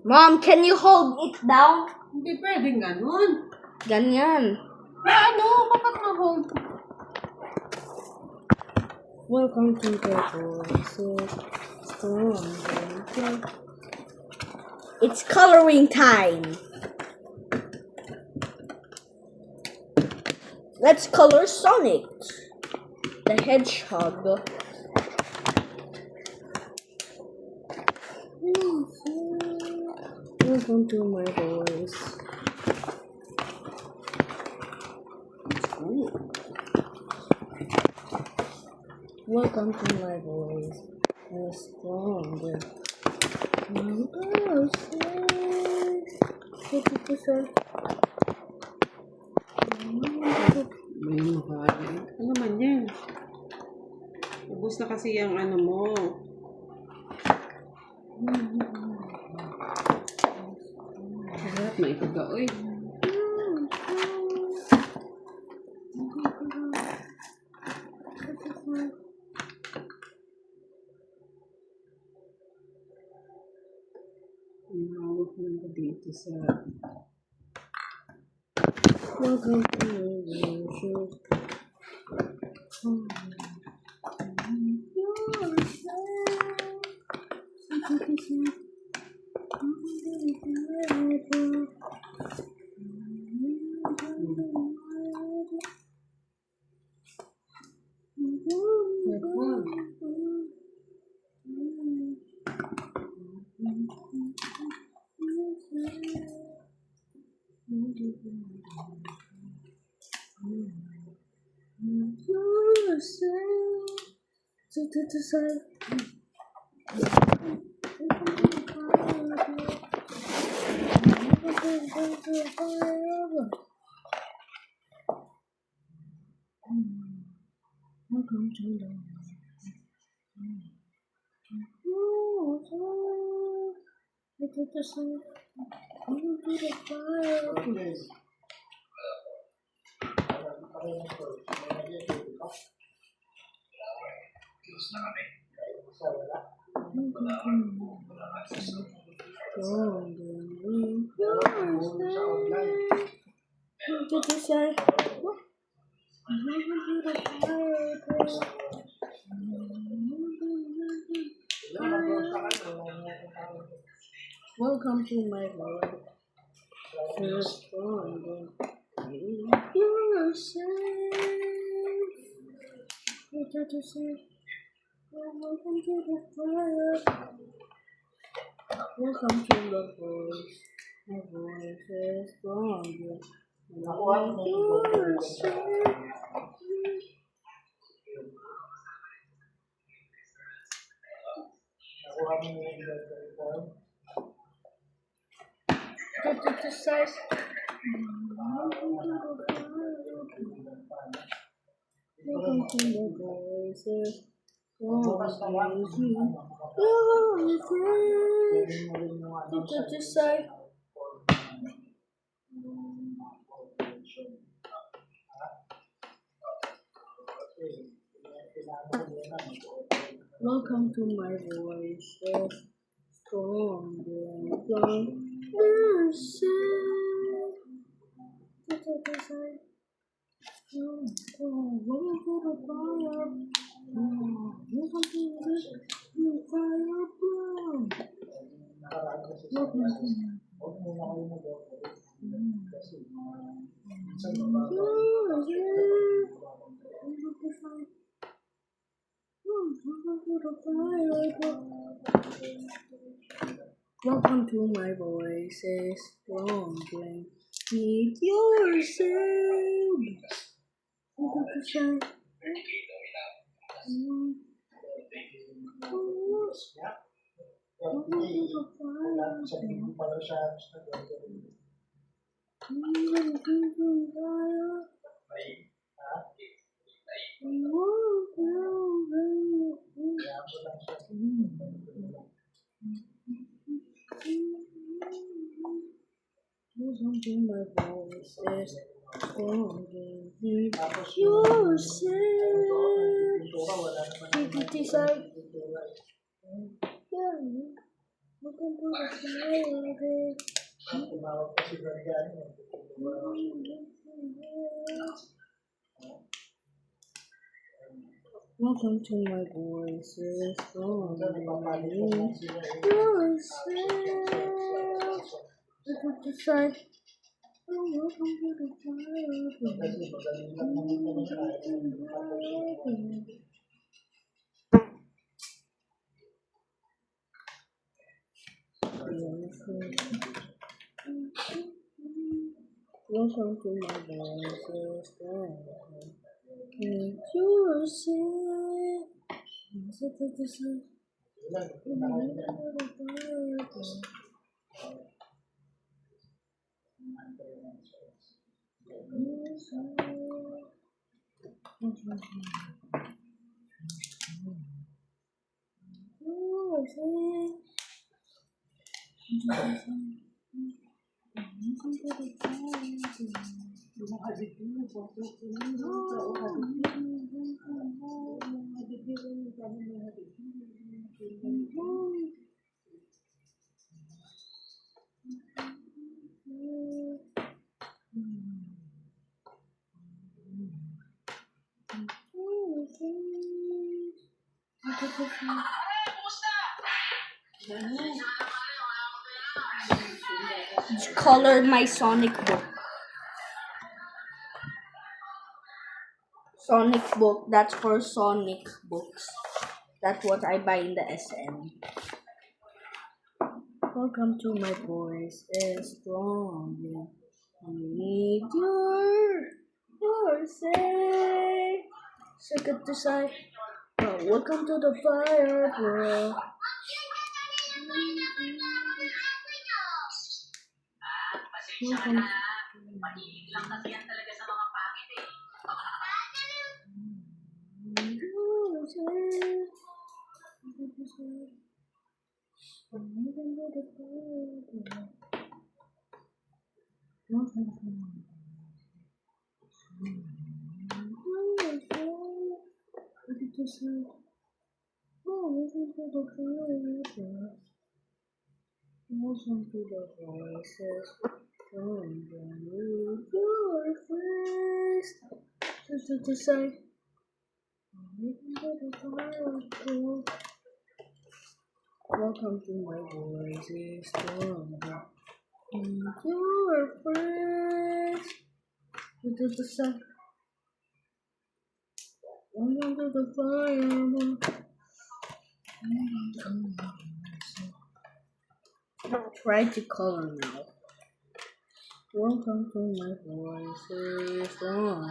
Mom, can you hold it down? Hindi pwedeng ganun. Ganyan. Ano? Bakit na-hold? Welcome to the voices. It's coloring time. Let's color Sonic the Hedgehog. Welcome to my voice. Ooh. Welcome to my voice. Stronger. May mahali. Ano naman yan? Ubus na kasi yung ano mo. Sarap, maitaga. Uy. Hawak lang ko dito sa... Welcome to my voice. Welcome to the Welcome to my world. First born, you're safe. What to say? Welcome to the fire. Welcome to the voice. My voice is stronger. You're safe. What to say? Welcome to the voices. What to say? Welcome to my voice. Strong and strong. What to say? Welcome to the fire. Welcome to the fire. Welcome to Welcome to my voices, strong and keep yourself. What to say? Welcome to my voices, strong and keep yourself. What to say? Welcome to my voices from yourself. Welcome to side. Welcome to the Welcome to my voices from yourself. Color my Sonic book. Sonic book, that's for Sonic books. That's what I buy in the SM. Welcome to my voice is strong. I need your say. Second to side. Welcome to the fire, bro. Welcome. Listen to the voices from your face. To say, welcome to my voices from your face. To say, welcome to the fire. Try to color now. Welcome to my voices from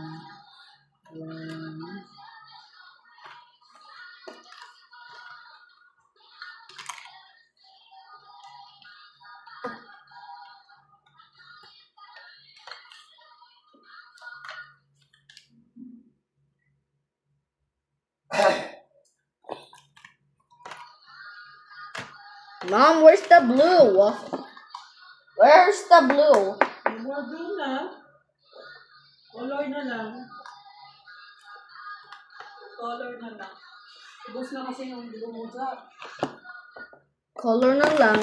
Mom, where's the blue? Where's the blue? More blue na. Color na lang. Color na lang. Ubus na kasi yung bumuga. Color na lang.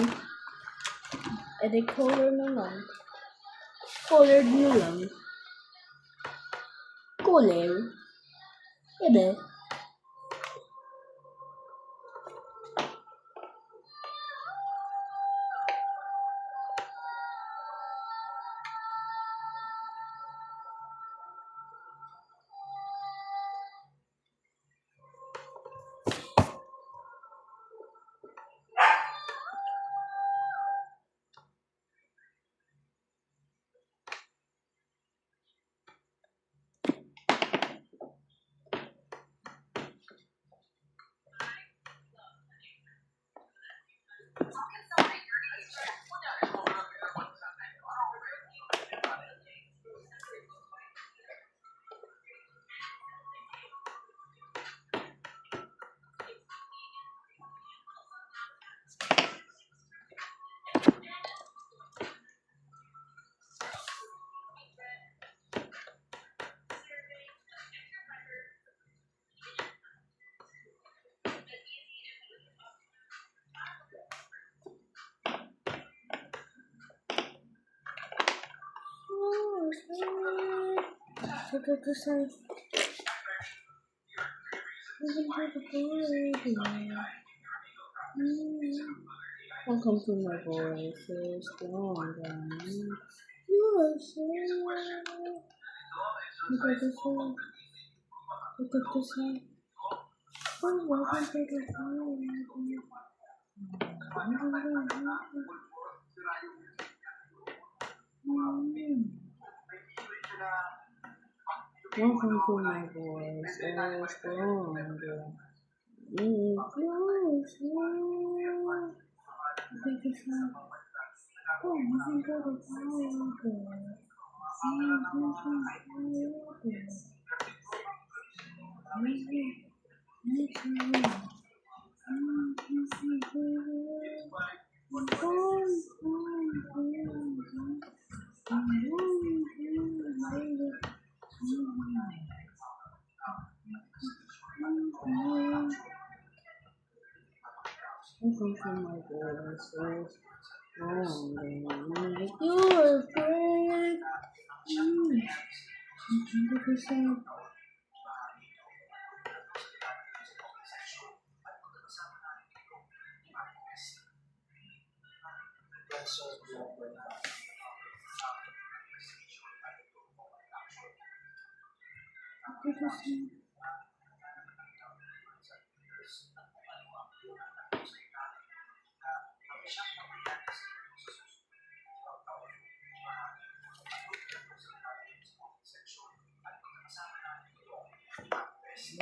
Edi color na lang. Color na lang. Color. Edi. Welcome to my voices. You are so. Look at the sun. Look at the sun. Oh, welcome to the welcome to my voice. Stronger. Closer. Look at the sun. Oh, welcome to the welcome to my voice. You're afraid. Look at the sun.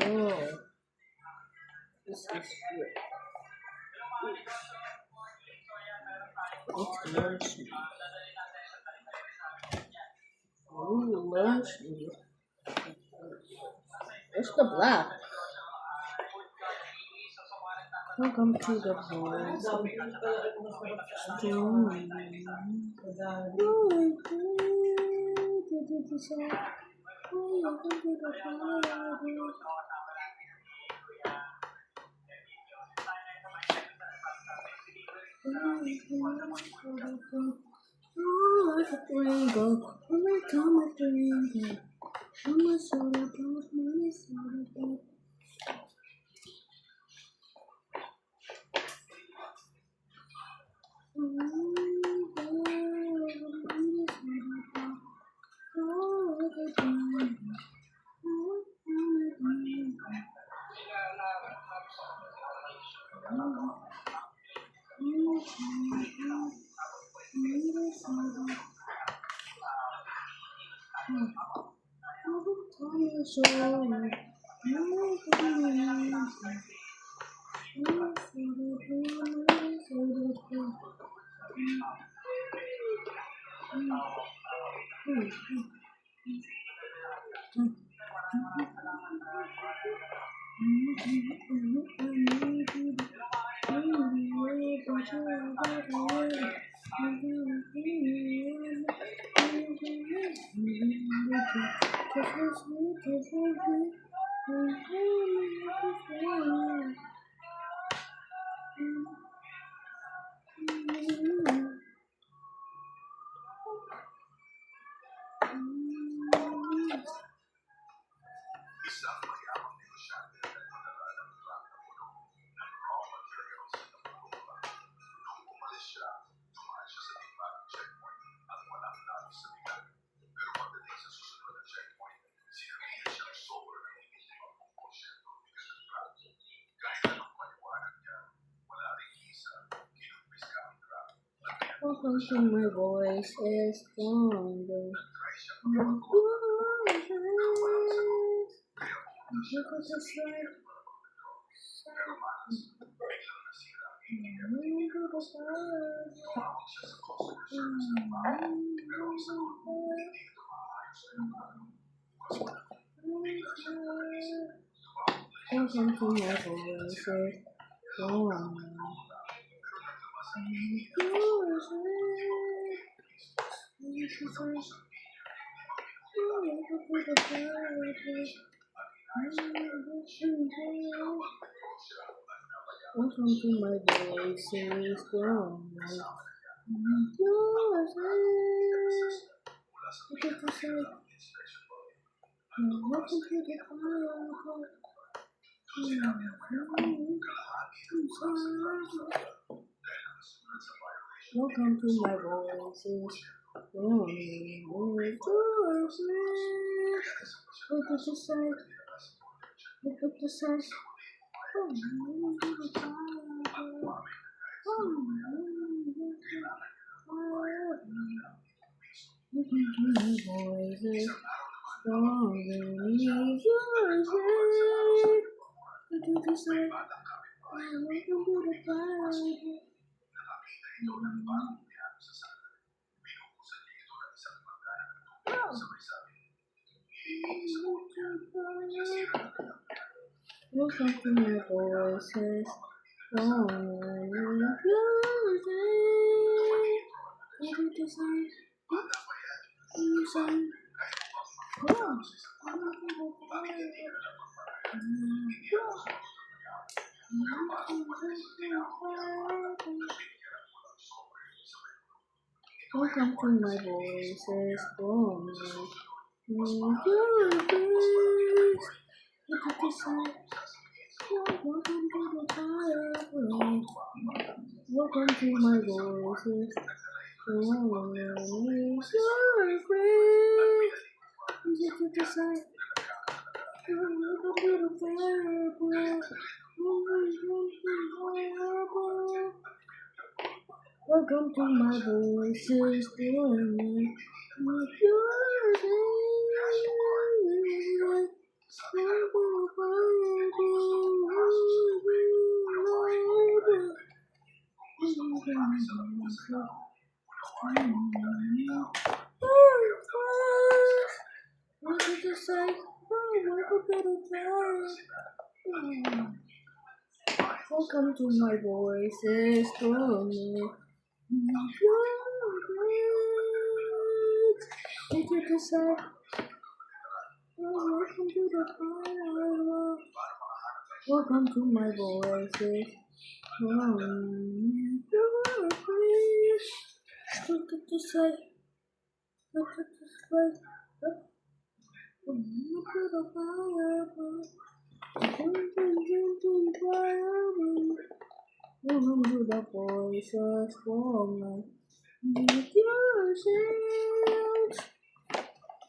Oh, this is good. It's lunch meat. Ooh, lunch meat. Where's the black? Welcome to the voice. Welcome to my voice is stronger. Welcome to my voice is stronger. Welcome to my voice is stronger. Welcome to the fire. Welcome to my voices. Look at the side. Look at the side. Listen to my voices. Stronger voices. Look at the side. Welcome to the fire. Welcome to my voices. Welcome to my voices. Welcome to my voices. Welcome to my voices. Welcome to my voices. Welcome to my voices. Look at the side. Look at the side. Look at the fire. Welcome to the voices from yourself.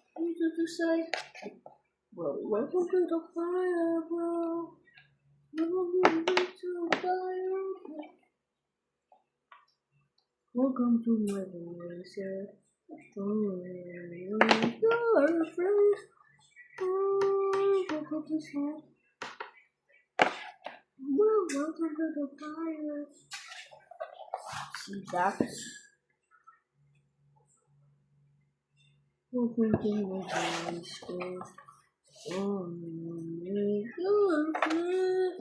Look at the side. Welcome to the fire, bro. Welcome to the fire, bro. Welcome to my voices. Your friends. Look at the side. Welcome to the fire. See that? Welcome to my voices. Your friends.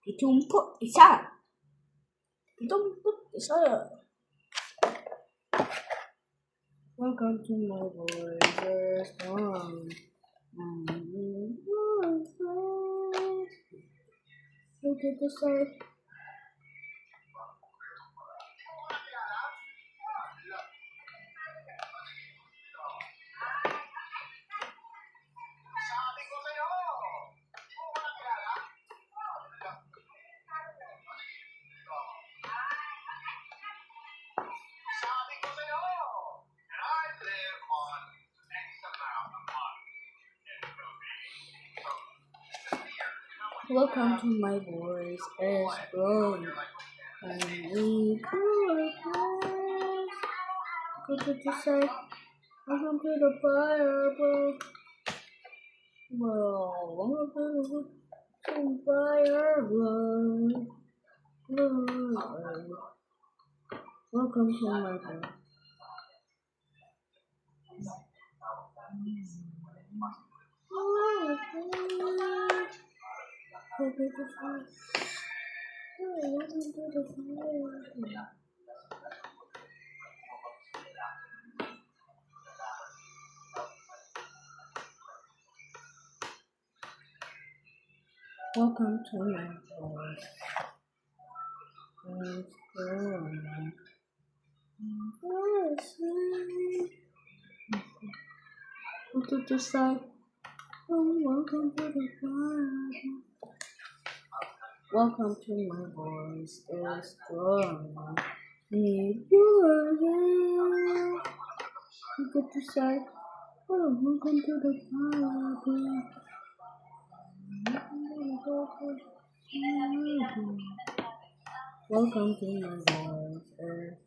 Ditumpuk isa. Ditumpuk isa. Welcome to my voices. Look at the side. Welcome to my voice as grown. And we go to the side. Welcome to the fire, bro. Welcome to the fire, bro. Welcome to my voice. Welcome to my voice. To start. Welcome to the party. Welcome to my voice. Is strong. Need your help. To start. Welcome to the party. Welcome to my voice. Is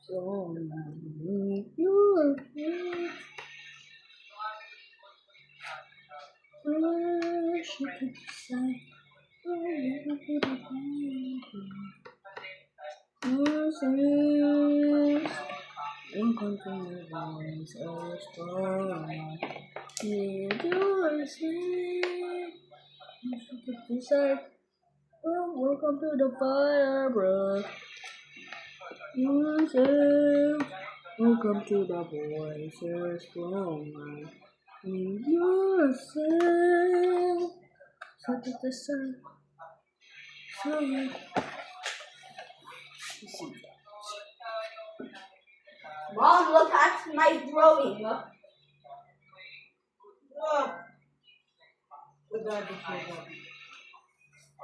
strong. Need your help. Welcome to my voice, is strong. Need your help. Welcome to the fire, bro. Welcome to the voice, is strong. Need yourself. Set it aside. Sorry. Mom, look at my drawing.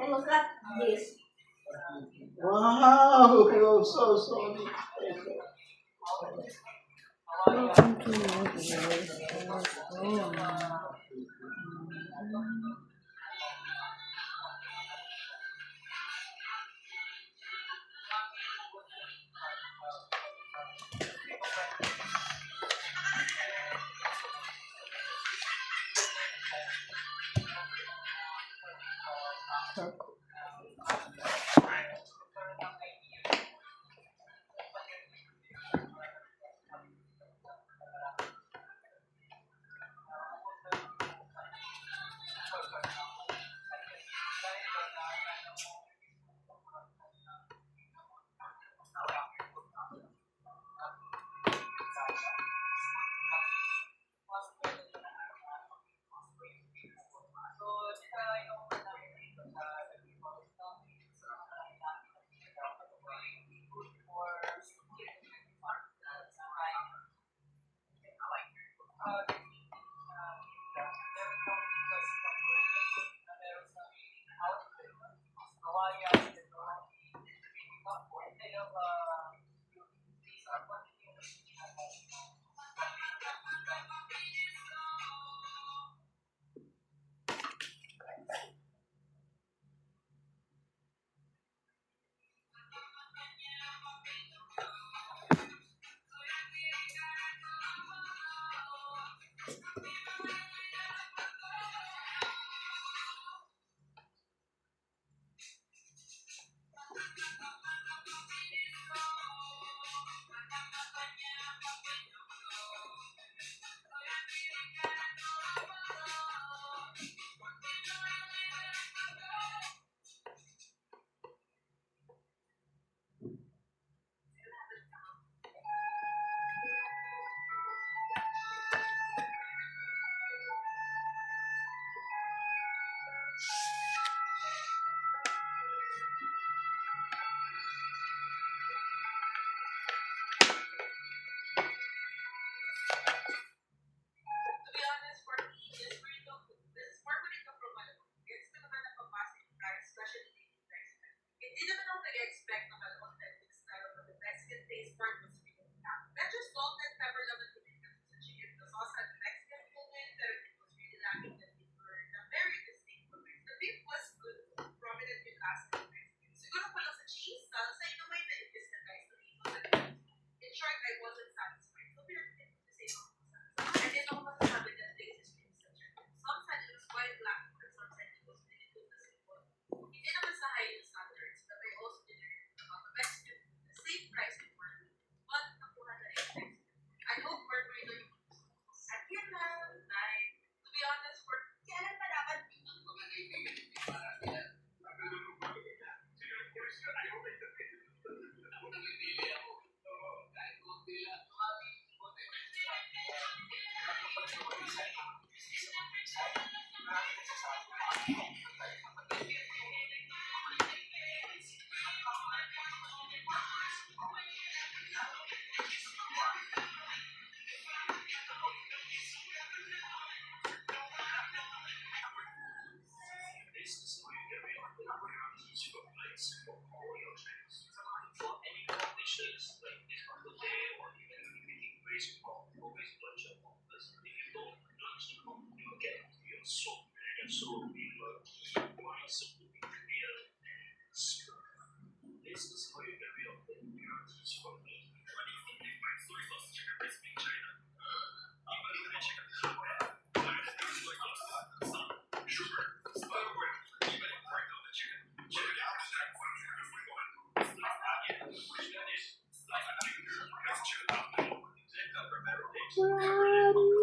And look at this. Wow, you're so sorry. Welcome to my voice.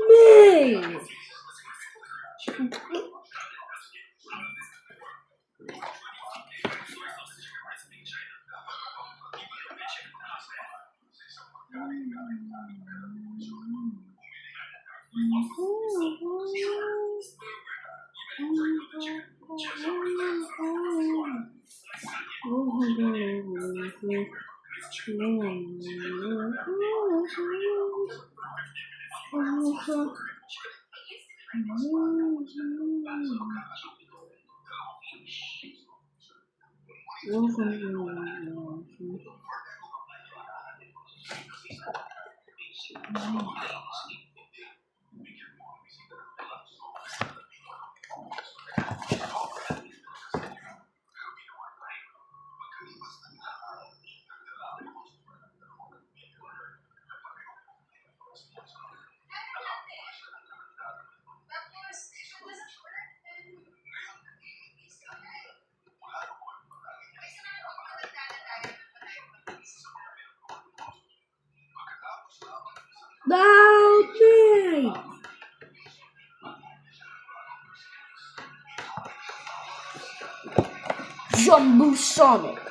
Me. About me. Jumbo Sonic.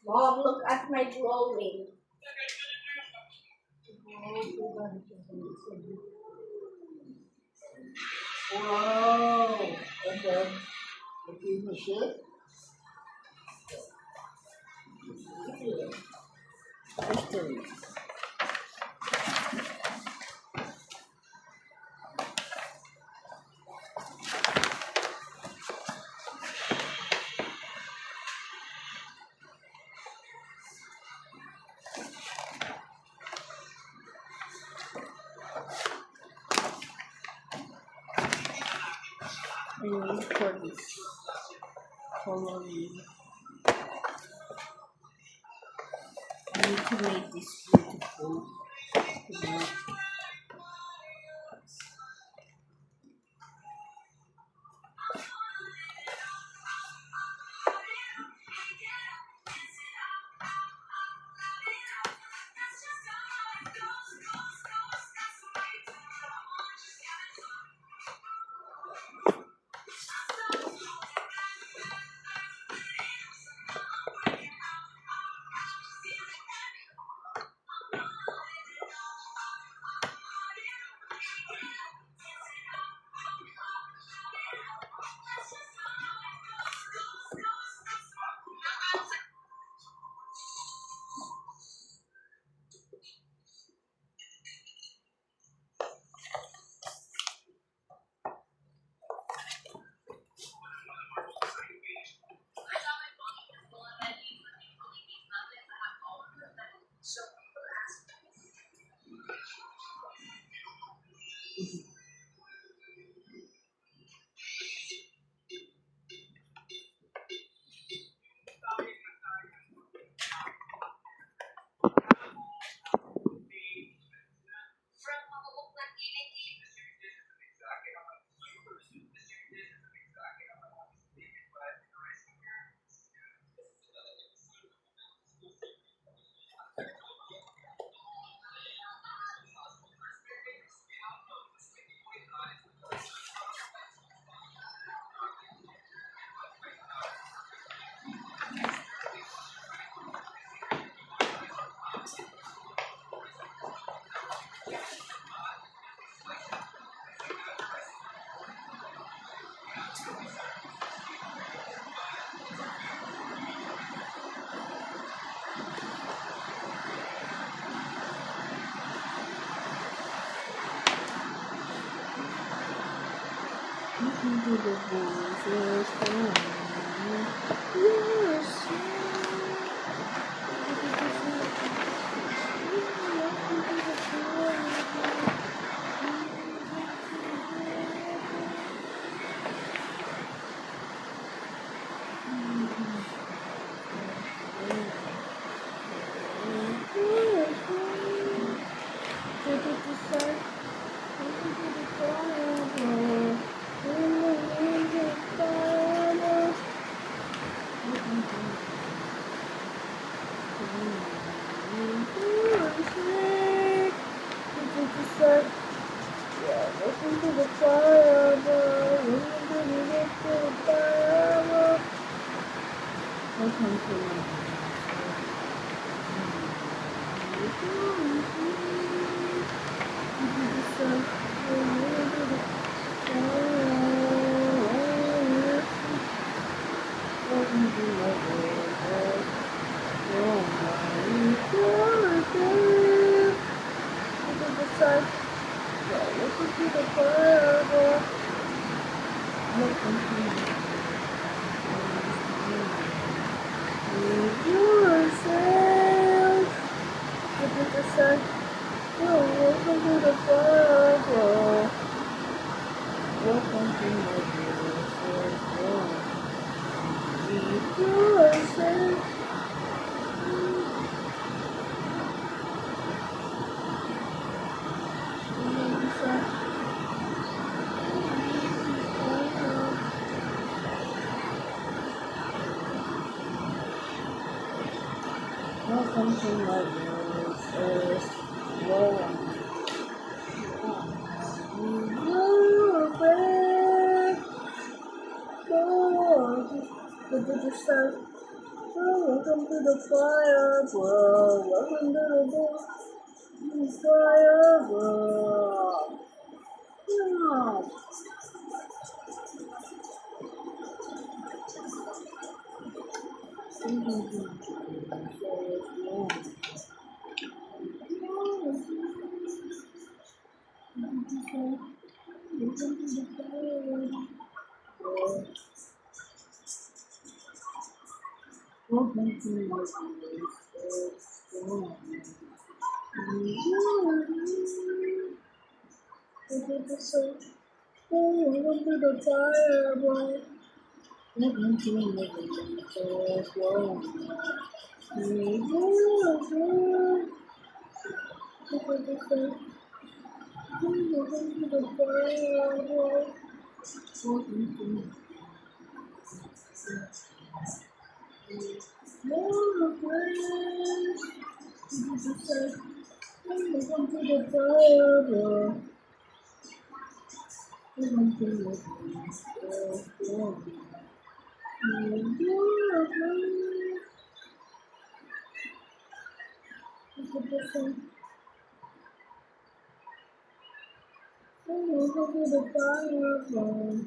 Mom, look at my drawing. Wow. And then, the finish it. I need for this. Follow me. I need to make this beautiful. into the voices from yes. Welcome to the fire, welcome to welcome to the fire. Welcome to my beautiful yourself. Welcome to my first world. Welcome to the fire, bro. Welcome to the fire, bro. Yeah. Welcome to my welcome to the fire, bro. Welcome to my first world. Welcome to the fire, bro. Welcome to more friends. Welcome to the fire, bro. Welcome to the fire, welcome to the fire, bro.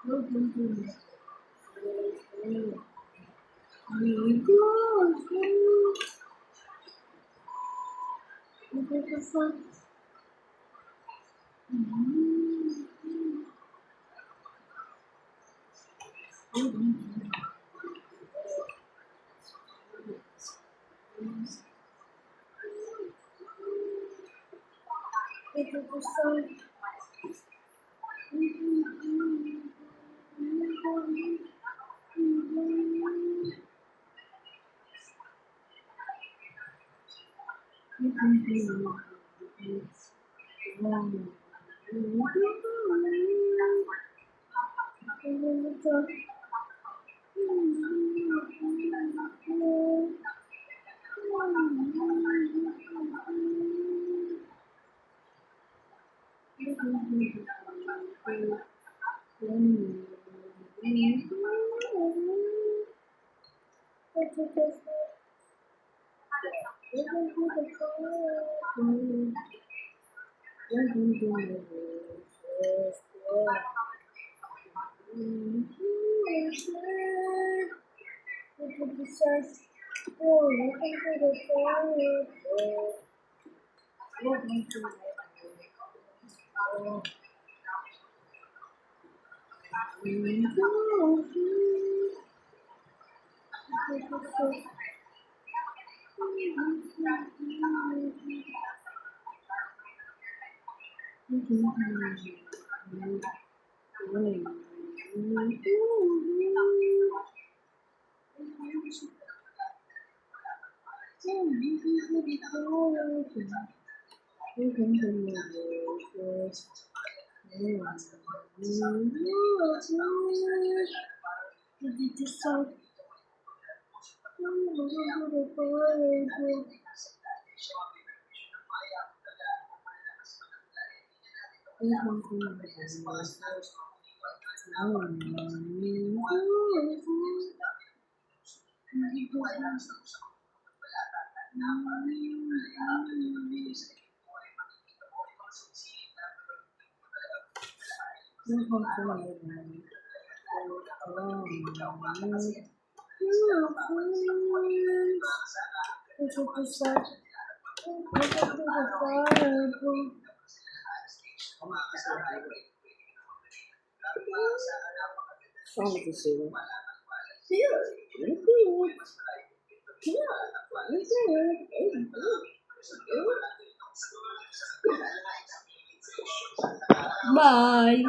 Welcome to the fire, welcome to the welcome to the Bye.